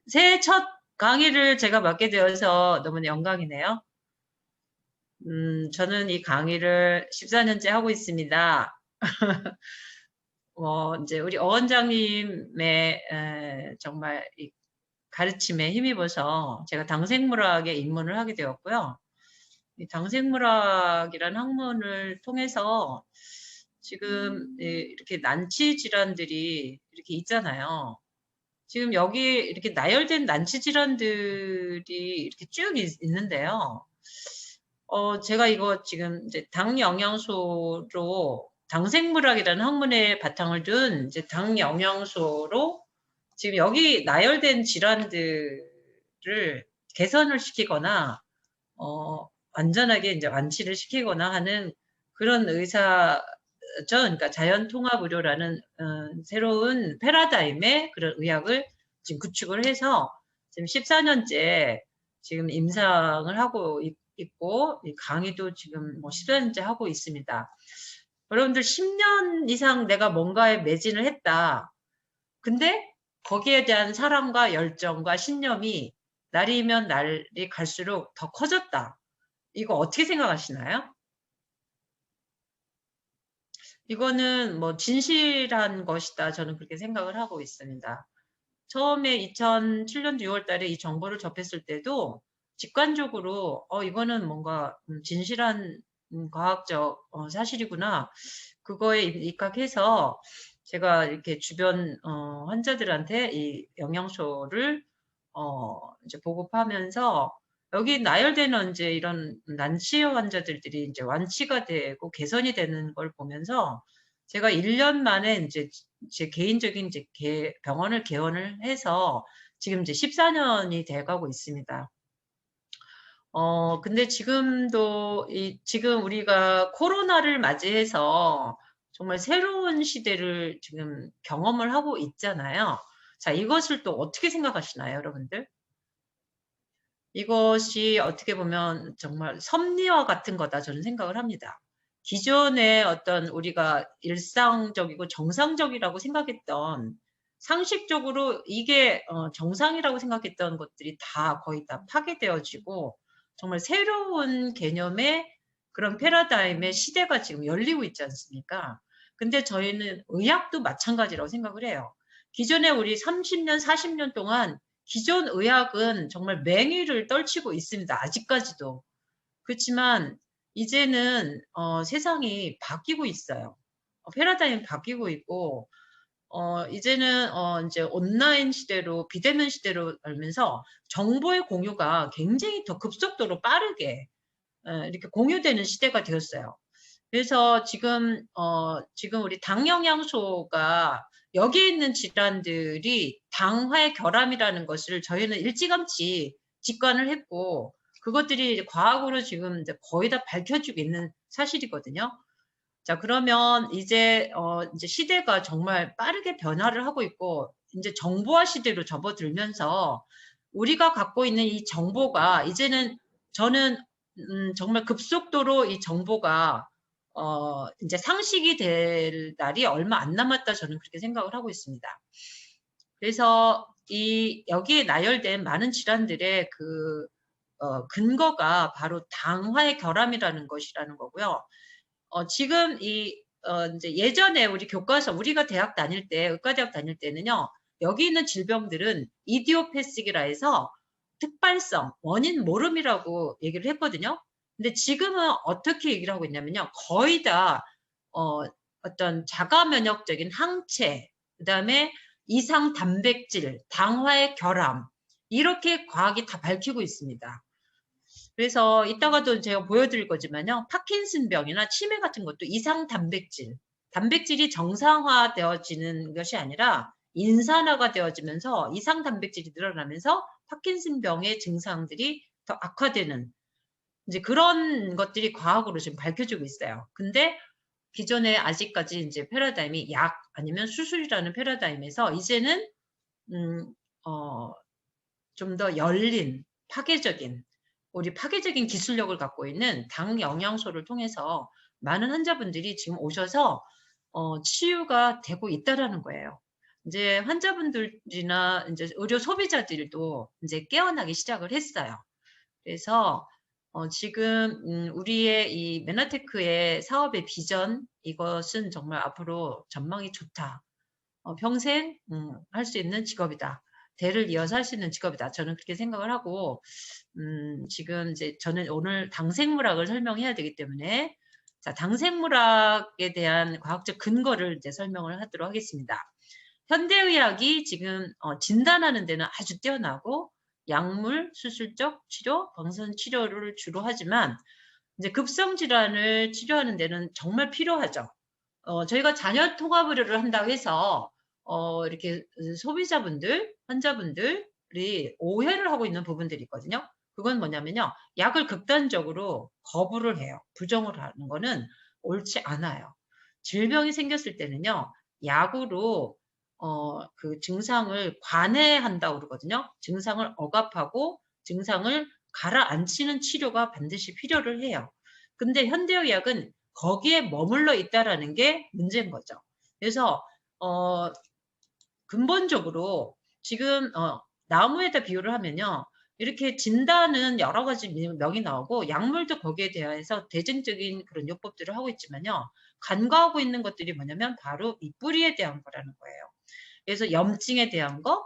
새해 첫 강의를 제가 맡게 되어서 너무나 영광이네요. 저는 이 강의를 14년째 하고 있습니다. 이제 우리 어 원장님의 정말 이 가르침에 힘입어서 제가 당생물학에 입문을 하게 되었고요. 이 당생물학이라는 학문을 통해서 지금 이렇게 난치 질환들이 이렇게 있잖아요. 지금 여기 이렇게 나열된 난치 질환들이 이렇게 쭉 있는데요. 제가 이거 지금 이제 당 영양소로 당생물학이라는 학문의 바탕을 둔 이제 당 영양소로 지금 여기 나열된 질환들을 개선을 시키거나 완전하게 이제 완치를 시키거나 하는 그런 의사죠. 그러니까 자연통합의료라는 새로운 패러다임의 그런 의학을 지금 구축을 해서 지금 14년째 지금 임상을 하고 있고 강의도 지금 뭐 14년째 하고 있습니다. 여러분들 10년 이상 내가 뭔가에 매진을 했다. 근데 거기에 대한 사랑과 열정과 신념이 날이면 날이 갈수록 더 커졌다. 이거 어떻게 생각하시나요? 이거는 뭐 진실한 것이다. 저는 그렇게 생각을 하고 있습니다. 처음에 2007년 6월 달에 이 정보를 접했을 때도 직관적으로 이거는 뭔가 진실한 과학적 사실이구나. 그거에 입각해서 제가 이렇게 주변 환자들한테 이 영양소를 이제 보급하면서 여기 나열되는 이제 이런 난치 환자들이 이제 완치가 되고 개선이 되는 걸 보면서 제가 1년 만에 이제 제 개인적인 이제 병원을 개원을 해서 지금 이제 14년이 돼가고 있습니다. 근데 지금도 지금 우리가 코로나를 맞이해서 정말 새로운 시대를 지금 경험을 하고 있잖아요. 자, 이것을 또 어떻게 생각하시나요, 여러분들? 이것이 어떻게 보면 정말 섭리와 같은 거다 저는 생각을 합니다. 기존에 어떤 우리가 일상적이고 정상적이라고 생각했던 상식적으로 이게 정상이라고 생각했던 것들이 다 거의 다 파괴되어지고 정말 새로운 개념의 그런 패러다임의 시대가 지금 열리고 있지 않습니까? 근데 저희는 의학도 마찬가지라고 생각을 해요. 기존에 우리 30년, 40년 동안 기존 의학은 정말 맹위를 떨치고 있습니다. 아직까지도. 그렇지만 이제는 세상이 바뀌고 있어요. 패러다임이 바뀌고 있고 이제는 이제 온라인 시대로 비대면 시대로 알면서 정보의 공유가 굉장히 더 급속도로 빠르게 이렇게 공유되는 시대가 되었어요. 그래서 지금 우리 당 영양소가 여기에 있는 질환들이 당화의 결함이라는 것을 저희는 일찌감치 직관을 했고 그것들이 과학으로 지금 이제 거의 다 밝혀지고 있는 사실이거든요. 자, 그러면 이제 시대가 정말 빠르게 변화를 하고 있고 이제 정보화 시대로 접어들면서 우리가 갖고 있는 이 정보가 이제는 저는 정말 급속도로 이 정보가 이제 상식이 될 날이 얼마 안 남았다 저는 그렇게 생각을 하고 있습니다. 그래서 여기에 나열된 많은 질환들의 근거가 바로 당화의 결함이라는 것이라는 거고요. 지금 이제 예전에 우리 교과서 우리가 대학 다닐 때 의과대학 다닐 때는요. 여기 있는 질병들은 이디오패식이라 해서 특발성, 원인 모름이라고 얘기를 했거든요. 근데 지금은 어떻게 얘기를 하고 있냐면요. 거의 다 어떤 자가 면역적인 항체, 그다음에 이상 단백질, 당화의 결함 이렇게 과학이 다 밝히고 있습니다. 그래서 이따가도 제가 보여드릴 거지만요. 파킨슨병이나 치매 같은 것도 이상 단백질, 단백질이 정상화되어지는 것이 아니라 인산화가 되어지면서 이상 단백질이 늘어나면서 파킨슨병의 증상들이 더 악화되는 이제 그런 것들이 과학으로 지금 밝혀지고 있어요. 근데 기존에 아직까지 이제 패러다임이 약 아니면 수술이라는 패러다임에서 이제는 좀 더 열린 우리 파괴적인 기술력을 갖고 있는 당 영양소를 통해서 많은 환자분들이 지금 오셔서 치유가 되고 있다라는 거예요. 이제 환자분들이나 이제 의료 소비자들도 이제 깨어나기 시작을 했어요. 그래서 지금 우리의 이 메나테크의 사업의 비전 이것은 정말 앞으로 전망이 좋다. 평생 할 수 있는 직업이다. 대를 이어서 할 수 있는 직업이다. 저는 그렇게 생각을 하고 지금 이제 저는 오늘 당생물학을 설명해야 되기 때문에 자, 당생물학에 대한 과학적 근거를 이제 설명을 하도록 하겠습니다. 현대의학이 지금 진단하는 데는 아주 뛰어나고 약물, 수술적 치료, 방사선 치료를 주로 하지만 이제 급성 질환을 치료하는 데는 정말 필요하죠. 저희가 잔여 통합 의료를 한다고 해서 이렇게 소비자분들, 환자분들이 오해를 하고 있는 부분들이 있거든요. 그건 뭐냐면요. 약을 극단적으로 거부를 해요. 부정을 하는 거는 옳지 않아요. 질병이 생겼을 때는요. 약으로 그 증상을 관해한다고 그러거든요. 증상을 억압하고 증상을 가라앉히는 치료가 반드시 필요를 해요. 근데 현대의학은 거기에 머물러 있다라는 게 문제인 거죠. 그래서 근본적으로 지금 나무에다 비유를 하면요. 이렇게 진단은 여러 가지 명이 나오고 약물도 거기에 대해서 대증적인 그런 요법들을 하고 있지만요. 간과하고 있는 것들이 뭐냐면 바로 이 뿌리에 대한 거라는 거예요. 그래서 염증에 대한 거,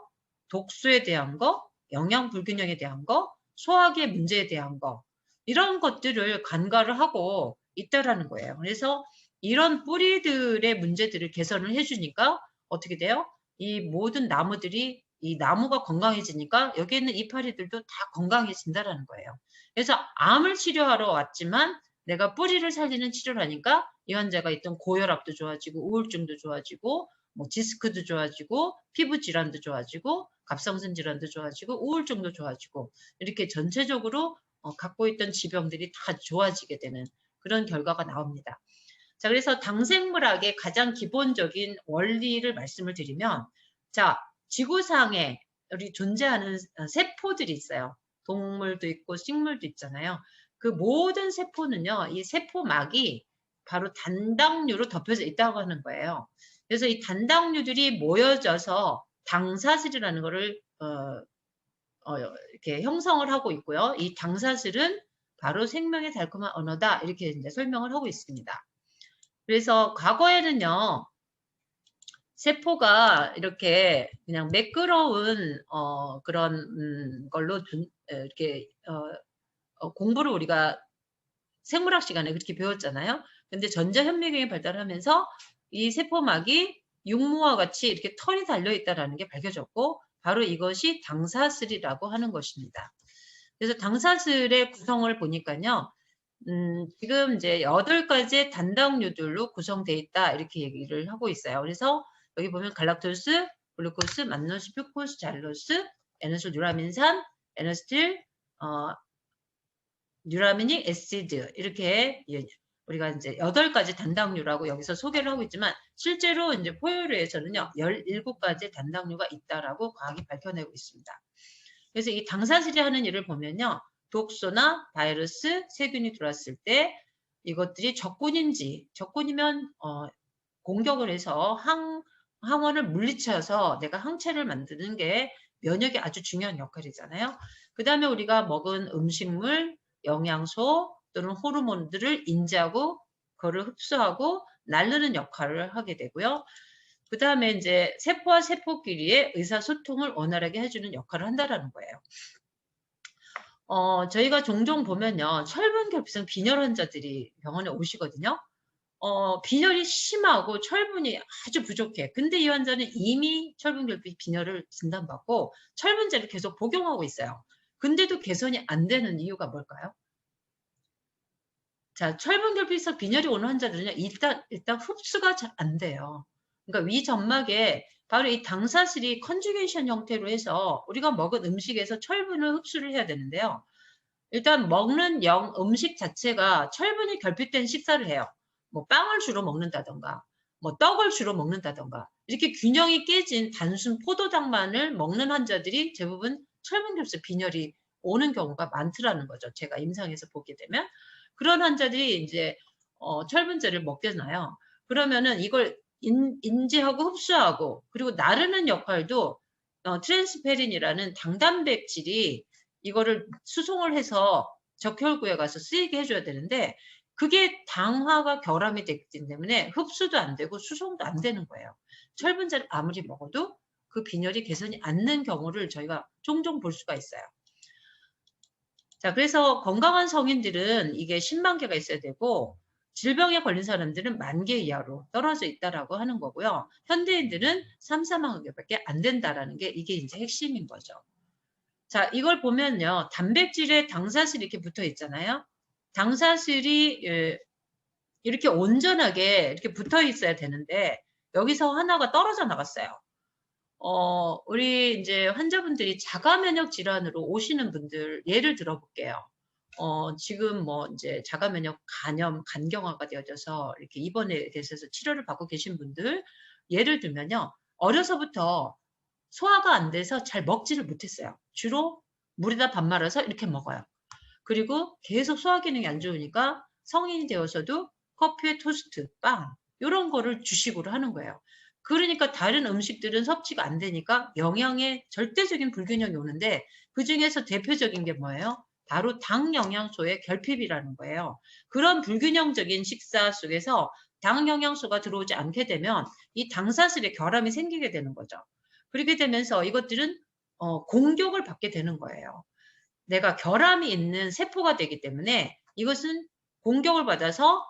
독소에 대한 거, 영양 불균형에 대한 거, 소화기의 문제에 대한 거 이런 것들을 간과를 하고 있다라는 거예요. 그래서 이런 뿌리들의 문제들을 개선을 해주니까 어떻게 돼요? 이 모든 나무들이 이 나무가 건강해지니까 여기 있는 이파리들도 다 건강해진다라는 거예요. 그래서 암을 치료하러 왔지만 내가 뿌리를 살리는 치료를 하니까 이 환자가 있던 고혈압도 좋아지고 우울증도 좋아지고 뭐 디스크도 좋아지고 피부 질환도 좋아지고 갑상선 질환도 좋아지고 우울증도 좋아지고 이렇게 전체적으로 갖고 있던 지병들이 다 좋아지게 되는 그런 결과가 나옵니다. 자, 그래서 당생물학의 가장 기본적인 원리를 말씀을 드리면 자, 지구상에 우리 존재하는 세포들이 있어요. 동물도 있고 식물도 있잖아요. 그 모든 세포는요. 이 세포막이 바로 단당류로 덮여져 있다고 하는 거예요. 그래서 이 단당류들이 모여져서 당사슬이라는 거를 이렇게 형성을 하고 있고요. 이 당사슬은 바로 생명의 달콤한 언어다 이렇게 이제 설명을 하고 있습니다. 그래서 과거에는요. 세포가 이렇게 그냥 매끄러운 그런 걸로 이렇게 공부를 우리가 생물학 시간에 그렇게 배웠잖아요. 근데 전자현미경이 발달하면서 이 세포막이 육모와 같이 이렇게 털이 달려있다는 게 밝혀졌고 바로 이것이 당사슬이라고 하는 것입니다. 그래서 당사슬의 구성을 보니까요. 지금 이제 8가지의 단당류들로 구성되어 있다 이렇게 얘기를 하고 있어요. 그래서 여기 보면 갈락토스, 글루코스, 만노스, 퓨코스, 잘로스, 에너솔, 뉴라민산, 에너스틸, 뉴라미닉 애시드 이렇게 우리가 이제 8가지 단당류라고 여기서 소개를 하고 있지만 실제로 이제 포유류에서는요 17가지 단당류가 있다라고 과학이 밝혀내고 있습니다. 그래서 이 당사슬이 하는 일을 보면요 독소나 바이러스, 세균이 들어왔을 때 이것들이 적군이면 공격을 해서 항원을 물리쳐서 내가 항체를 만드는 게 면역이 아주 중요한 역할이잖아요. 그 다음에 우리가 먹은 음식물, 영양소 또는 호르몬들을 인지하고 그거를 흡수하고 날르는 역할을 하게 되고요. 그 다음에 이제 세포와 세포끼리의 의사소통을 원활하게 해주는 역할을 한다라는 거예요. 저희가 종종 보면요. 철분결핍성 빈혈 환자들이 병원에 오시거든요. 빈혈이 심하고 철분이 아주 부족해. 근데 이 환자는 이미 철분결핍 빈혈을 진단받고 철분제를 계속 복용하고 있어요. 근데도 개선이 안 되는 이유가 뭘까요? 자, 철분결핍성 빈혈이 오는 환자들은요, 일단 흡수가 잘 안 돼요. 그러니까 위 점막에 바로 이 당사슬이 컨주게이션 형태로 해서 우리가 먹은 음식에서 철분을 흡수를 해야 되는데요. 일단 먹는 음식 자체가 철분이 결핍된 식사를 해요. 뭐 빵을 주로 먹는다던가, 뭐 떡을 주로 먹는다던가, 이렇게 균형이 깨진 단순 포도당만을 먹는 환자들이 대부분 철분결핍 빈혈이 오는 경우가 많더라는 거죠. 제가 임상에서 보게 되면. 그런 환자들이 이제 철분제를 먹잖아요. 그러면은 이걸 인지하고 흡수하고 그리고 나르는 역할도 트랜스페린이라는 당단백질이 이거를 수송을 해서 적혈구에 가서 쓰이게 해줘야 되는데 그게 당화가 결함이 됐기 때문에 흡수도 안 되고 수송도 안 되는 거예요. 철분제를 아무리 먹어도 그 빈혈이 개선이 안 된 경우를 저희가 종종 볼 수가 있어요. 자, 그래서 건강한 성인들은 이게 10만 개가 있어야 되고 질병에 걸린 사람들은 10,000개 이하로 떨어져 있다라고 하는 거고요. 현대인들은 3, 4만 개밖에 안 된다라는 게 이게 이제 핵심인 거죠. 자, 이걸 보면요. 단백질에 당사슬이 이렇게 붙어 있잖아요. 당사슬이 이렇게 온전하게 이렇게 붙어 있어야 되는데 여기서 하나가 떨어져 나갔어요. 우리 이제 환자분들이 자가 면역 질환으로 오시는 분들 예를 들어 볼게요. 지금 뭐 이제 자가 면역 간염, 간경화가 되어져서 이렇게 입원에 대해서 치료를 받고 계신 분들 예를 들면요. 어려서부터 소화가 안 돼서 잘 먹지를 못했어요. 주로 물에다 밥 말아서 이렇게 먹어요. 그리고 계속 소화 기능이 안 좋으니까 성인이 되어서도 커피에 토스트, 빵 이런 거를 주식으로 하는 거예요. 그러니까 다른 음식들은 섭취가 안 되니까 영양에 절대적인 불균형이 오는데 그중에서 대표적인 게 뭐예요? 바로 당 영양소의 결핍이라는 거예요. 그런 불균형적인 식사 속에서 당 영양소가 들어오지 않게 되면 이 당사슬의 결함이 생기게 되는 거죠. 그렇게 되면서 이것들은 공격을 받게 되는 거예요. 내가 결함이 있는 세포가 되기 때문에 이것은 공격을 받아서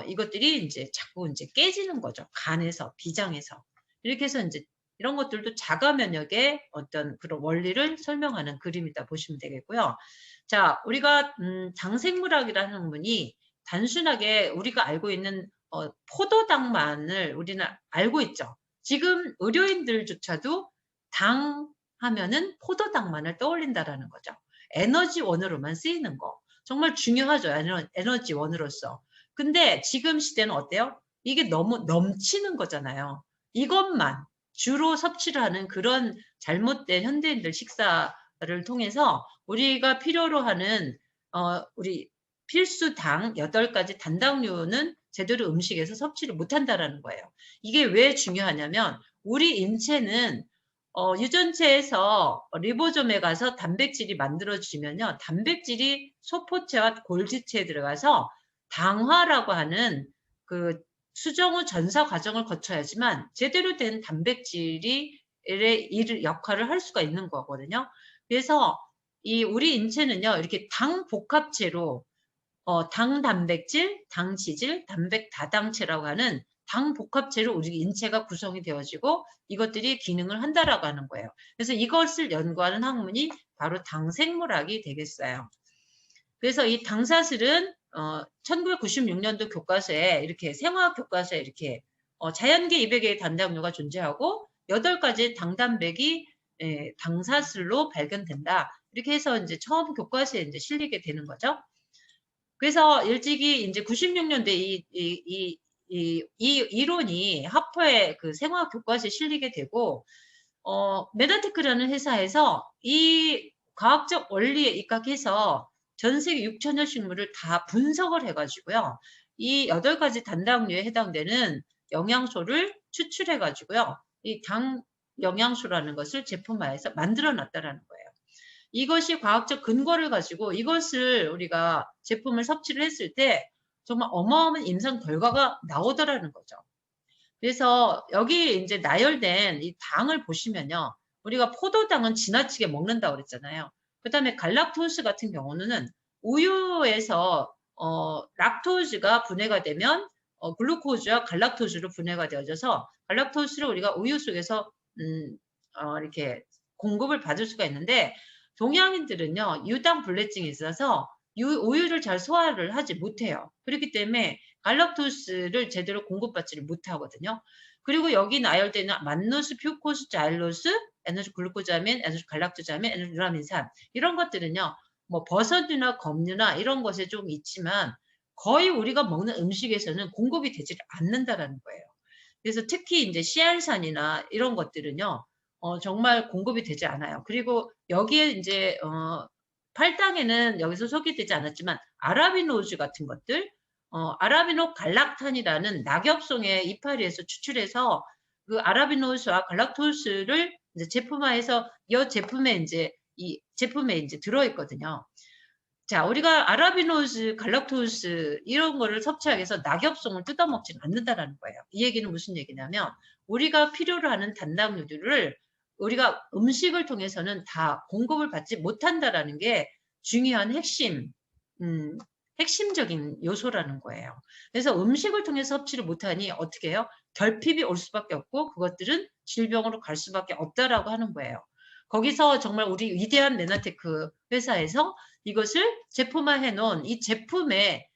이것들이 이제 자꾸 이제 깨지는 거죠. 간에서, 비장에서. 이렇게 해서 이제 이런 것들도 자가 면역의 어떤 그런 원리를 설명하는 그림이다 보시면 되겠고요. 자, 우리가 당생물학이라는 학문이 단순하게 우리가 알고 있는 포도당만을 우리는 알고 있죠. 지금 의료인들조차도 당 하면은 포도당만을 떠올린다라는 거죠. 에너지원으로만 쓰이는 거. 정말 중요하죠. 에너지원으로서. 근데 지금 시대는 어때요? 이게 너무 넘치는 거잖아요. 이것만 주로 섭취를 하는 그런 잘못된 현대인들 식사를 통해서 우리가 필요로 하는 우리 필수 당 8가지 단당류는 제대로 음식에서 섭취를 못한다라는 거예요. 이게 왜 중요하냐면 우리 인체는 유전체에서 리보솜에 가서 단백질이 만들어지면요. 단백질이 소포체와 골지체에 들어가서 당화라고 하는 그 수정 후 전사 과정을 거쳐야지만 제대로 된 단백질이 역할을 할 수가 있는 거거든요. 그래서 이 우리 인체는요. 이렇게 당 복합체로 당 단백질, 당 지질, 단백 다당체라고 하는 당 복합체로 우리 인체가 구성이 되어지고 이것들이 기능을 한다라고 하는 거예요. 그래서 이것을 연구하는 학문이 바로 당생물학이 되겠어요. 그래서 이 당사슬은 1996년도 교과서에 이렇게 생화학 교과서에 이렇게 자연계 200개의 단당류가 존재하고 8가지 당단백이 당사슬로 발견된다. 이렇게 해서 이제 처음 교과서에 이제 실리게 되는 거죠. 그래서 일찍이 이제 96년도에 이 이론이 하퍼의 그 생화학 교과서에 실리게 되고, 메다테크라는 회사에서 이 과학적 원리에 입각해서 전 세계 6천여 식물을 다 분석을 해가지고요. 이 8가지 단당류에 해당되는 영양소를 추출해가지고요. 이 당 영양소라는 것을 제품화해서 만들어 놨다라는 거예요. 이것이 과학적 근거를 가지고 이것을 우리가 제품을 섭취를 했을 때 정말 어마어마한 임상 결과가 나오더라는 거죠. 그래서 여기 이제 나열된 이 당을 보시면요. 우리가 포도당은 지나치게 먹는다고 그랬잖아요. 그 다음에 갈락토스 같은 경우는 우유에서 락토즈가 분해가 되면 글루코즈와 갈락토즈로 분해가 되어져서 갈락토스를 우리가 우유 속에서 이렇게 공급을 받을 수가 있는데 동양인들은요. 유당 불내증이 있어서 우유를 잘 소화를 하지 못해요. 그렇기 때문에 갈락토스를 제대로 공급받지를 못하거든요. 그리고 여기 나열되는 만노스, 퓨코스, 자일로스, 에너지 글루코자민, 에너지 갈락토자민, 에너지 유라민산 이런 것들은요. 뭐 버섯이나 검류나 이런 것에 좀 있지만 거의 우리가 먹는 음식에서는 공급이 되지 않는다라는 거예요. 그래서 특히 이제 씨알산이나 이런 것들은요. 정말 공급이 되지 않아요. 그리고 여기에 이제 8당에는 여기서 소개되지 않았지만 아라비노즈 같은 것들 아라비노 갈락탄이라는 낙엽송의 이파리에서 추출해서 그 아라비노스와 갈락토스를 이제 제품화해서 이 제품에 이제 들어있거든요. 자, 우리가 아라비노스, 갈락토스 이런 거를 섭취하기 위해서 낙엽송을 뜯어먹지는 않는다라는 거예요. 이 얘기는 무슨 얘기냐면 우리가 필요로 하는 단당류들을 우리가 음식을 통해서는 다 공급을 받지 못한다라는 게 중요한 핵심적인 요소라는 거예요. 그래서 음식을 통해서 섭취를 못하니 어떻게 해요? 결핍이 올 수밖에 없고 그것들은 질병으로 갈 수밖에 없다라고 하는 거예요. 거기서 정말 우리 위대한 메나테크 회사에서 이것을 제품화해 놓은 이 제품에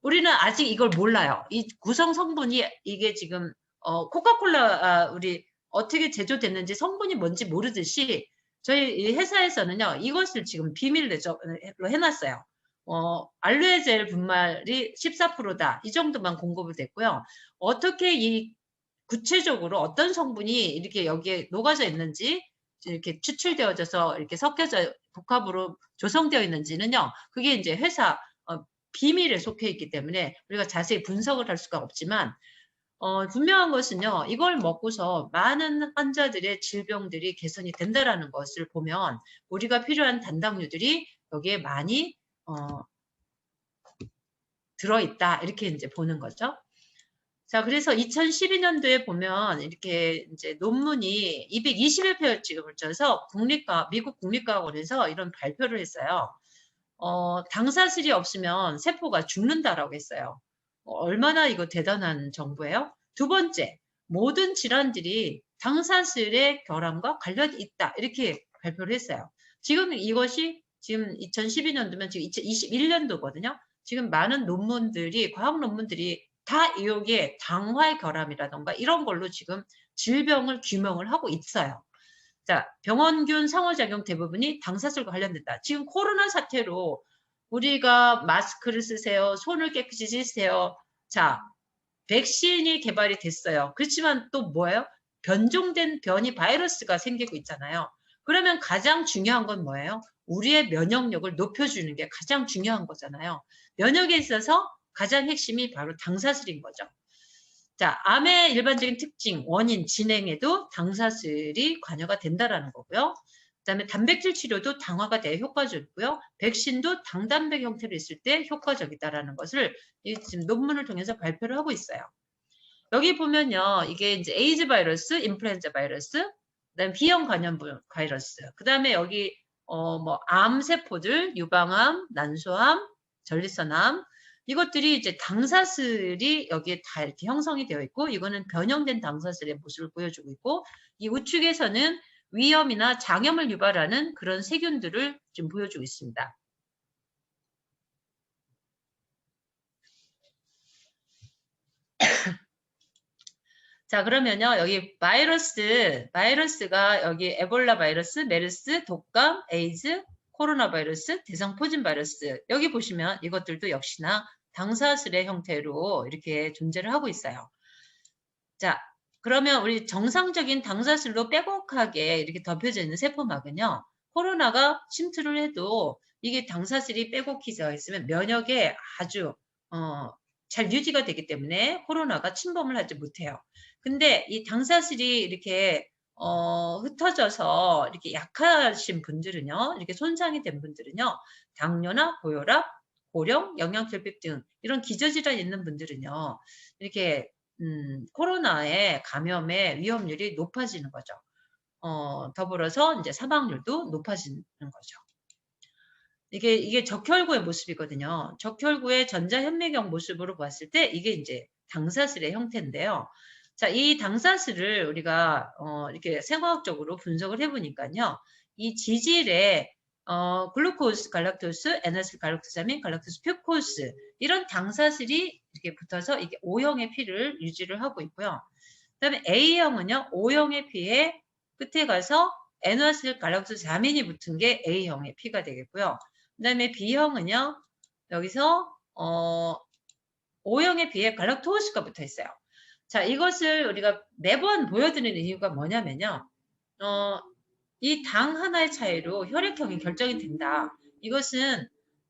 우리는 아직 이걸 몰라요. 이 구성 성분이 이게 지금 코카콜라 우리 어떻게 제조됐는지 성분이 뭔지 모르듯이 저희 회사에서는요. 이것을 지금 비밀로 해놨어요. 알로에 젤 분말이 14%다. 이 정도만 공급이 됐고요. 어떻게 이 구체적으로 어떤 성분이 이렇게 여기에 녹아져 있는지 이렇게 추출되어져서 이렇게 섞여져 복합으로 조성되어 있는지는요. 그게 이제 회사 비밀에 속해 있기 때문에 우리가 자세히 분석을 할 수가 없지만 분명한 것은요. 이걸 먹고서 많은 환자들의 질병들이 개선이 된다라는 것을 보면 우리가 필요한 단당류들이 여기에 많이 들어있다 이렇게 이제 보는 거죠. 자, 그래서 2012년도에 보면 이렇게 이제 논문이 221표 지금 걸쳐서 미국 국립과학원에서 이런 발표를 했어요. 당사슬이 없으면 세포가 죽는다라고 했어요. 얼마나 이거 대단한 정보예요? 두 번째, 모든 질환들이 당사슬의 결함과 관련이 있다. 이렇게 발표를 했어요. 지금 이것이 지금 2012년도면 지금 2021년도거든요. 지금 많은 논문들이, 과학 논문들이 다 여기에 당화의 결함이라던가 이런 걸로 지금 질병을 규명을 하고 있어요. 자, 병원균 상호작용 대부분이 당사슬과 관련된다. 지금 코로나 사태로 우리가 마스크를 쓰세요. 손을 깨끗이 씻으세요. 자, 백신이 개발이 됐어요. 그렇지만 또 뭐예요? 변종된 변이 바이러스가 생기고 있잖아요. 그러면 가장 중요한 건 뭐예요? 우리의 면역력을 높여주는 게 가장 중요한 거잖아요. 면역에 있어서 가장 핵심이 바로 당사슬인 거죠. 자, 암의 일반적인 특징, 원인, 진행에도 당사슬이 관여가 된다라는 거고요. 그다음에 단백질 치료도 당화가 되어 효과적이고요. 백신도 당단백 형태로 있을 때 효과적이다라는 것을 지금 논문을 통해서 발표를 하고 있어요. 여기 보면요, 이게 이제 에이즈 바이러스, 인플루엔자 바이러스, 그다음 B형 감염부 바이러스, 그다음에 여기 뭐 암세포들, 유방암, 난소암, 전립선암 이것들이 이제 당사슬이 여기에 다 이렇게 형성이 되어 있고 이거는 변형된 당사슬의 모습을 보여주고 있고 이 우측에서는 위염이나 장염을 유발하는 그런 세균들을 지금 보여주고 있습니다. 자, 그러면요, 여기 바이러스가 여기 에볼라 바이러스, 메르스, 독감, 에이즈, 코로나 바이러스, 대상포진 바이러스. 여기 보시면 이것들도 역시나 당사슬의 형태로 이렇게 존재를 하고 있어요. 자, 그러면 우리 정상적인 당사슬로 빼곡하게 이렇게 덮여져 있는 세포막은요, 코로나가 침투를 해도 이게 당사슬이 빼곡히 되어 있으면 면역에 아주 잘 유지가 되기 때문에 코로나가 침범을 하지 못해요. 근데 이 당사슬이 이렇게 흩어져서 이렇게 약하신 분들은요, 이렇게 손상이 된 분들은요, 당뇨나 고혈압, 고령, 영양결핍 등 이런 기저질환 있는 분들은요, 이렇게 코로나의 감염의 위험률이 높아지는 거죠. 더불어서 이제 사망률도 높아지는 거죠. 이게 적혈구의 모습이거든요. 적혈구의 전자현미경 모습으로 봤을 때 이게 이제 당사슬의 형태인데요. 자, 이 당사슬을 우리가 이렇게 생화학적으로 분석을 해보니까요. 이 지질에 글루코스, 갈락토스, 에너스 갈락토사민, 갈락토스 퓨코스 이런 당사슬이 이렇게 붙어서 이게 O형의 피를 유지를 하고 있고요. 그다음에 A형은요. O형의 피에 끝에 가서 에너스 갈락토사민이 붙은 게 A형의 피가 되겠고요. 그다음에 B형은요. 여기서 O형에 비해 갈락토스가 붙어 있어요. 자, 이것을 우리가 매번 보여드리는 이유가 뭐냐면요. 이 당 하나의 차이로 혈액형이 결정이 된다. 이것은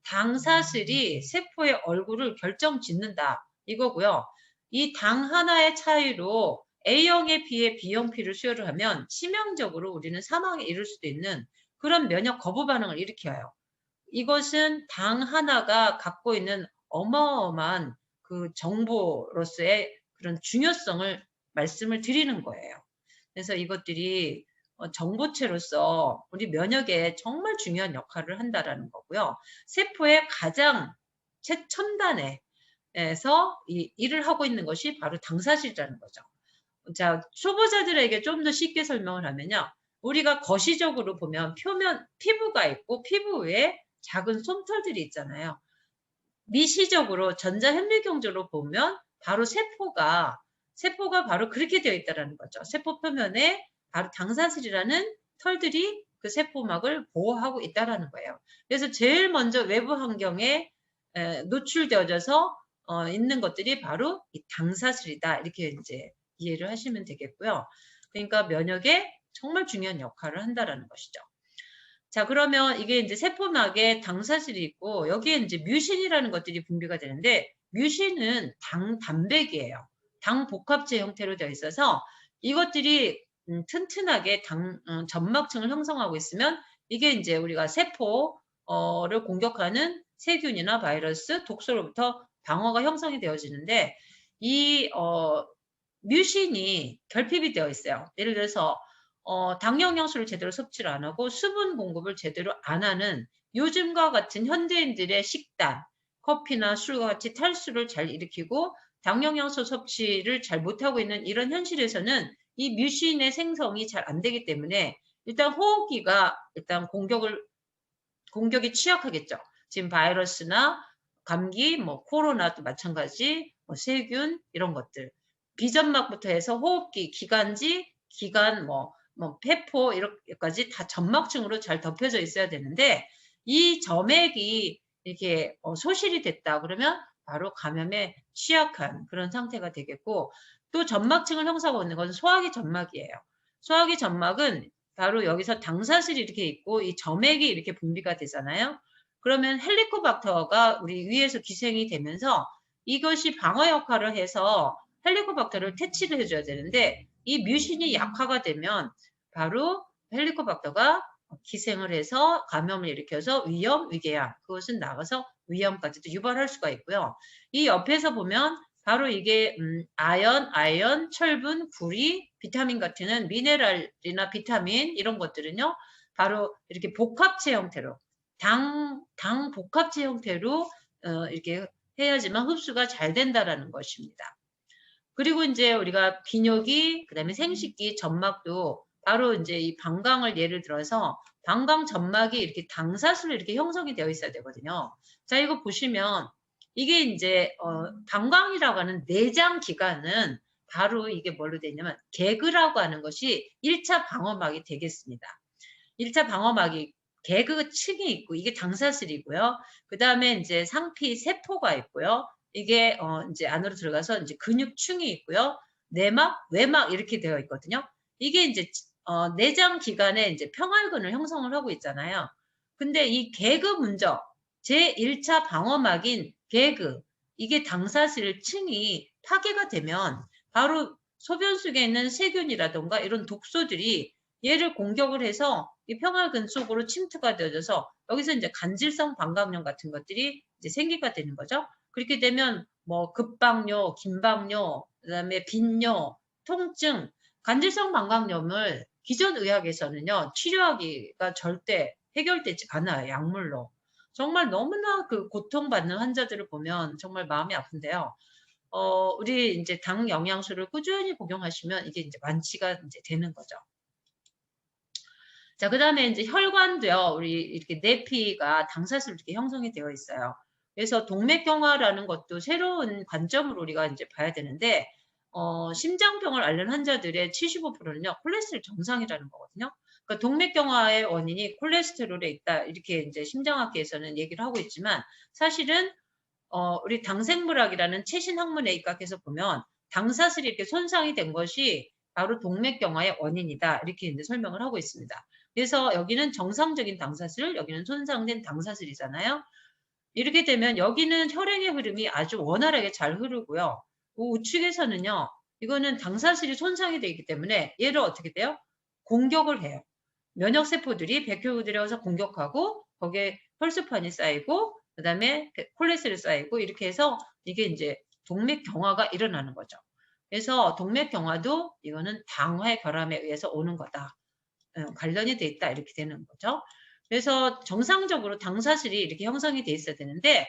당사슬이 세포의 얼굴을 결정짓는다 이거고요. 이 당 하나의 차이로 A형에 비해 B형 피를 수혈을 하면 치명적으로 우리는 사망에 이를 수도 있는 그런 면역 거부 반응을 일으켜요. 이것은 당 하나가 갖고 있는 어마어마한 그 정보로서의 그런 중요성을 말씀을 드리는 거예요. 그래서 이것들이 정보체로서 우리 면역에 정말 중요한 역할을 한다라는 거고요. 세포의 가장 최첨단에서 이 일을 하고 있는 것이 바로 당사질이라는 거죠. 자, 초보자들에게 좀 더 쉽게 설명을 하면요. 우리가 거시적으로 보면 표면 피부가 있고 피부 위에 작은 솜털들이 있잖아요. 미시적으로 전자현미경적으로 보면 바로 세포가 바로 그렇게 되어 있다는 거죠. 세포 표면에 바로 당사슬이라는 털들이 그 세포막을 보호하고 있다는 거예요. 그래서 제일 먼저 외부 환경에 노출되어져서 있는 것들이 바로 이 당사슬이다. 이렇게 이제 이해를 하시면 되겠고요. 그러니까 면역에 정말 중요한 역할을 한다는 것이죠. 자, 그러면 이게 이제 세포막에 당사슬이 있고 여기에 이제 뮤신이라는 것들이 분비가 되는데 뮤신은 단백이에요. 당 복합체 형태로 되어 있어서 이것들이 튼튼하게 점막층을 형성하고 있으면 이게 이제 우리가 세포를 공격하는 세균이나 바이러스, 독소로부터 방어가 형성이 되어지는데 이 뮤신이 결핍이 되어 있어요. 예를 들어서 당 영양소를 제대로 섭취를 안 하고 수분 공급을 제대로 안 하는 요즘과 같은 현대인들의 식단, 커피나 술과 같이 탈수를 잘 일으키고 당 영양소 섭취를 잘 못하고 있는 이런 현실에서는 이 뮤신의 생성이 잘 안 되기 때문에 일단 호흡기가 일단 공격이 취약하겠죠. 지금 바이러스나 감기, 뭐 코로나도 마찬가지, 뭐 세균 이런 것들. 비점막부터 해서 호흡기, 기관지, 기관, 폐포 이렇게까지 다 점막층으로 잘 덮여져 있어야 되는데 이 점액이 이렇게 소실이 됐다 그러면 바로 감염에 취약한 그런 상태가 되겠고 또 점막층을 형성하고 있는 것은 소화기 점막이에요. 소화기 점막은 바로 여기서 당사슬이 이렇게 있고 이 점액이 이렇게 분비가 되잖아요. 그러면 헬리코박터가 우리 위에서 기생이 되면서 이것이 방어 역할을 해서 헬리코박터를 퇴치를 해줘야 되는데 이 뮤신이 약화가 되면 바로 헬리코박터가 기생을 해서 감염을 일으켜서 위염, 위궤양 그것은 나가서 위염까지도 유발할 수가 있고요. 이 옆에서 보면 바로 이게 아연, 철분, 구리, 비타민 같은 미네랄이나 비타민 이런 것들은요. 바로 이렇게 복합체 형태로 당 복합체 형태로 이렇게 해야지만 흡수가 잘 된다라는 것입니다. 그리고 이제 우리가 비뇨기, 그다음에 생식기, 점막도 바로 이제 이 방광을 예를 들어서 방광 점막이 이렇게 당사슬로 이렇게 형성이 되어 있어야 되거든요. 자, 이거 보시면 이게 이제 방광이라고 하는 내장 기관은 바로 이게 뭘로 되냐면 개그라고 하는 것이 1차 방어막이 되겠습니다. 1차 방어막이 개그층이 있고 이게 당사슬이고요. 그 다음에 이제 상피 세포가 있고요. 이게 이제 안으로 들어가서 이제 근육층이 있고요. 내막, 외막 이렇게 되어 있거든요. 이게 이제 내장 기관에 이제 평활근을 형성을 하고 있잖아요. 근데 이 개그 문적 제1차 방어막인 개그 이게 당사슬 층이 파괴가 되면 바로 소변 속에 있는 세균이라던가 이런 독소들이 얘를 공격을 해서 이 평활근 속으로 침투가 되어져서 여기서 이제 간질성 방광염 같은 것들이 이제 생기가 되는 거죠. 그렇게 되면 뭐 급박뇨, 긴박뇨, 그다음에 빈뇨, 통증, 간질성 방광염을 기존 의학에서는요 치료하기가 절대 해결되지 않아요. 약물로. 정말 너무나 그 고통받는 환자들을 보면 정말 마음이 아픈데요. 우리 이제 당 영양소를 꾸준히 복용하시면 이게 이제 완치가 이제 되는 거죠. 자, 그 다음에 이제 혈관도요, 우리 이렇게 내피가 당사슬로 이렇게 형성이 되어 있어요. 그래서 동맥경화라는 것도 새로운 관점으로 우리가 이제 봐야 되는데, 심장병을 앓는 환자들의 75%는요, 콜레스테롤 정상이라는 거거든요. 그러니까 동맥경화의 원인이 콜레스테롤에 있다, 이렇게 이제 심장학계에서는 얘기를 하고 있지만, 사실은, 우리 당생물학이라는 최신 학문에 입각해서 보면, 당사슬이 이렇게 손상이 된 것이 바로 동맥경화의 원인이다, 이렇게 이제 설명을 하고 있습니다. 그래서 여기는 정상적인 당사슬, 여기는 손상된 당사슬이잖아요. 이렇게 되면 여기는 혈액의 흐름이 아주 원활하게 잘 흐르고요. 우측에서는요. 이거는 당사슬이 손상이 되기 때문에 얘를 어떻게 돼요? 공격을 해요. 면역세포들이 백혈구들에 와서 공격하고 거기에 혈소판이 쌓이고 그 다음에 콜레스테롤이 쌓이고 이렇게 해서 이게 이제 동맥경화가 일어나는 거죠. 그래서 동맥경화도 이거는 당화의 결함에 의해서 오는 거다. 관련이 돼 있다 이렇게 되는 거죠. 그래서 정상적으로 당사슬이 이렇게 형성이 돼 있어야 되는데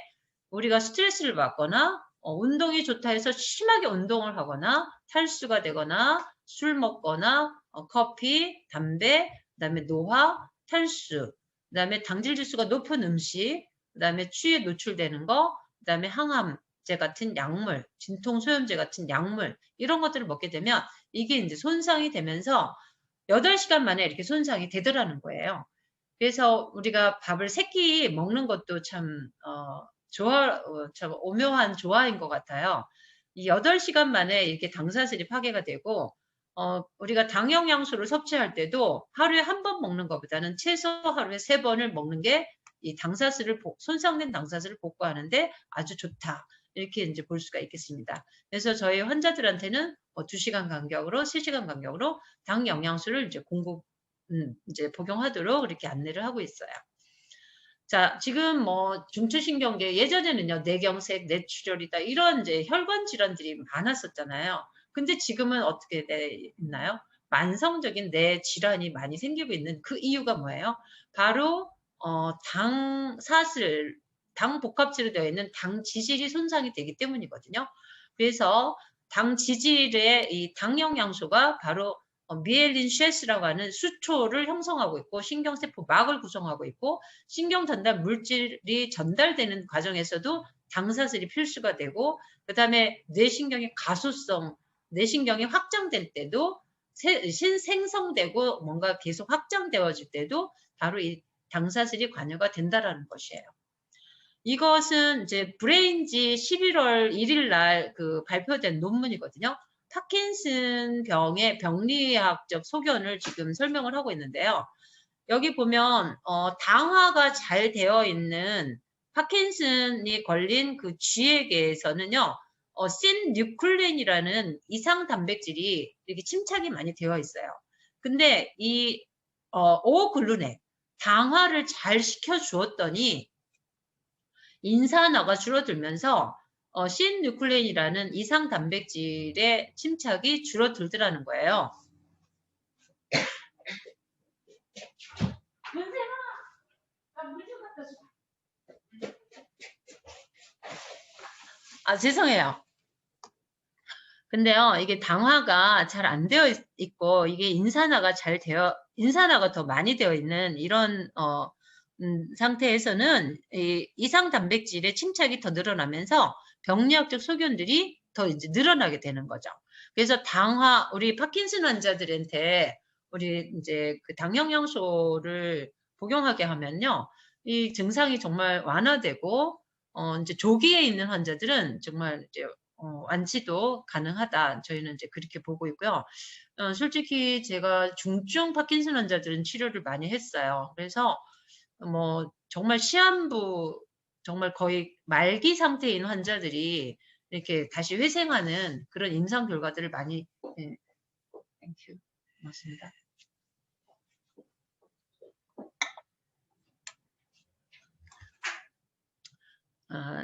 우리가 스트레스를 받거나 운동이 좋다 해서 심하게 운동을 하거나 탈수가 되거나 술 먹거나 커피, 담배, 그다음에 노화, 탈수, 그다음에 당질 지수가 높은 음식, 그다음에 추위에 노출되는 거, 그다음에 항암제 같은 약물, 진통소염제 같은 약물 이런 것들을 먹게 되면 이게 이제 손상이 되면서 8시간 만에 이렇게 손상이 되더라는 거예요. 그래서 우리가 밥을 3끼 먹는 것도 참 참 오묘한 조화인 것 같아요. 이 8시간 만에 이렇게 당사슬이 파괴가 되고 우리가 당 영양소를 섭취할 때도 하루에 한 번 먹는 것보다는 최소 하루에 3번을 먹는 게 이 당사슬을 손상된 당사슬을 복구하는데 아주 좋다. 이렇게 이제 볼 수가 있겠습니다. 그래서 저희 환자들한테는 2시간 간격으로 3시간 간격으로 당 영양소를 이제 이제 복용하도록 이렇게 안내를 하고 있어요. 자, 지금 뭐 중추신경계 예전에는요 뇌경색, 뇌출혈이다 이런 이제 혈관 질환들이 많았었잖아요. 근데 지금은 어떻게 돼 있나요? 만성적인 뇌 질환이 많이 생기고 있는 그 이유가 뭐예요? 바로 당 복합체로 되어 있는 당 지질이 손상이 되기 때문이거든요. 그래서 당 지질의 이 당 영양소가 바로 미엘린 쉐스라고 하는 수초를 형성하고 있고 신경세포 막을 구성하고 있고 신경 전달 물질이 전달되는 과정에서도 당사슬이 필수가 되고 그 다음에 뇌신경의 가소성, 뇌신경이 확장될 때도 생성되고 뭔가 계속 확장되어질 때도 바로 이 당사슬이 관여가 된다라는 것이에요. 이것은 이제 브레인지 11월 1일 날 그 발표된 논문이거든요. 파킨슨 병의 병리학적 소견을 지금 설명을 하고 있는데요. 여기 보면 당화가 잘 되어 있는 파킨슨이 걸린 그 쥐에게서는요. 신뉴클레인이라는 이상 단백질이 이렇게 침착이 많이 되어 있어요. 근데 이 오글루네 당화를 잘 시켜 주었더니 인산화가 줄어들면서 신뉴클레인이라는 이상 단백질의 침착이 줄어들더라는 거예요. 죄송해요. 근데요, 이게 당화가 잘 안 되어 있고, 이게 인산화가 더 많이 되어 있는 이런, 상태에서는 이 이상 단백질의 침착이 더 늘어나면서 병리학적 소견들이 더 이제 늘어나게 되는 거죠. 그래서 우리 파킨슨 환자들한테 우리 이제 그 당 영양소를 복용하게 하면요, 이 증상이 정말 완화되고, 이제 조기에 있는 환자들은 정말 이제 완치도 가능하다. 저희는 이제 그렇게 보고 있고요. 솔직히 제가 중증 파킨슨 환자들은 치료를 많이 했어요. 그래서 뭐 정말 시한부 정말 거의 말기 상태인 환자들이 이렇게 다시 회생하는 그런 임상 결과들을 많이 땡큐. 고맙습니다.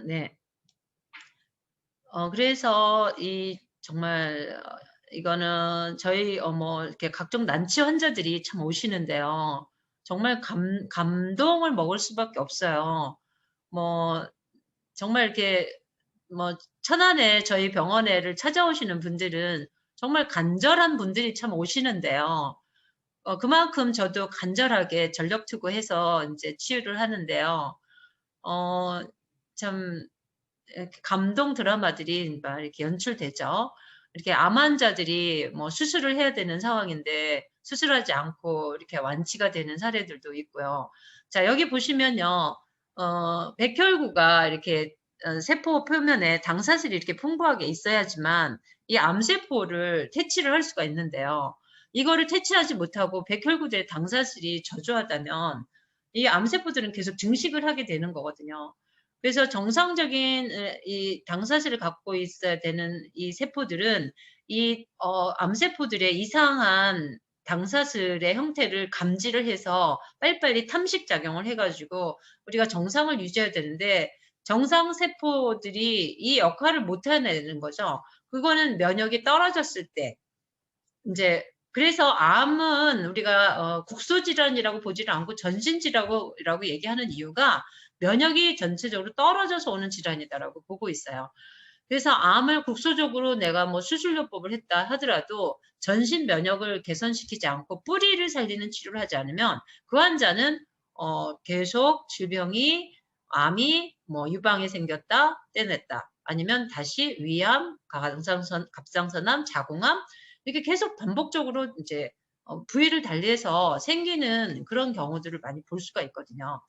네. 그래서 정말 이거는 저희 뭐 이렇게 각종 난치 환자들이 참 오시는데요. 정말 감동을 먹을 수밖에 없어요. 뭐 정말 이렇게 뭐 천안에 저희 병원에를 찾아오시는 분들은 정말 간절한 분들이 참 오시는데요. 그만큼 저도 간절하게 전력 투구해서 이제 치유를 하는데요. 참 이렇게 감동 드라마들이 막 이렇게 연출되죠. 이렇게 암 환자들이 뭐 수술을 해야 되는 상황인데 수술하지 않고 이렇게 완치가 되는 사례들도 있고요. 자, 여기 보시면요. 백혈구가 이렇게 세포 표면에 당사슬이 이렇게 풍부하게 있어야지만 이 암세포를 퇴치를 할 수가 있는데요. 이거를 퇴치하지 못하고 백혈구들의 당사슬이 저조하다면 이 암세포들은 계속 증식을 하게 되는 거거든요. 그래서 정상적인 이 당사실을 갖고 있어야 되는 이 세포들은 이 암세포들의 이상한 당사슬의 형태를 감지를 해서 빨리빨리 탐식작용을 해가지고 우리가 정상을 유지해야 되는데 정상 세포들이 이 역할을 못 해내는 거죠. 그거는 면역이 떨어졌을 때 이제 그래서 암은 우리가 국소질환이라고 보지를 않고 전신질환이라고 얘기하는 이유가 면역이 전체적으로 떨어져서 오는 질환이다라고 보고 있어요. 그래서 암을 국소적으로 내가 뭐 수술요법을 했다 하더라도 전신 면역을 개선시키지 않고 뿌리를 살리는 치료를 하지 않으면 그 환자는 계속 질병이 암이 뭐 유방에 생겼다 떼냈다 아니면 다시 위암, 갑상선암, 자궁암 이렇게 계속 반복적으로 이제 부위를 달리해서 생기는 그런 경우들을 많이 볼 수가 있거든요.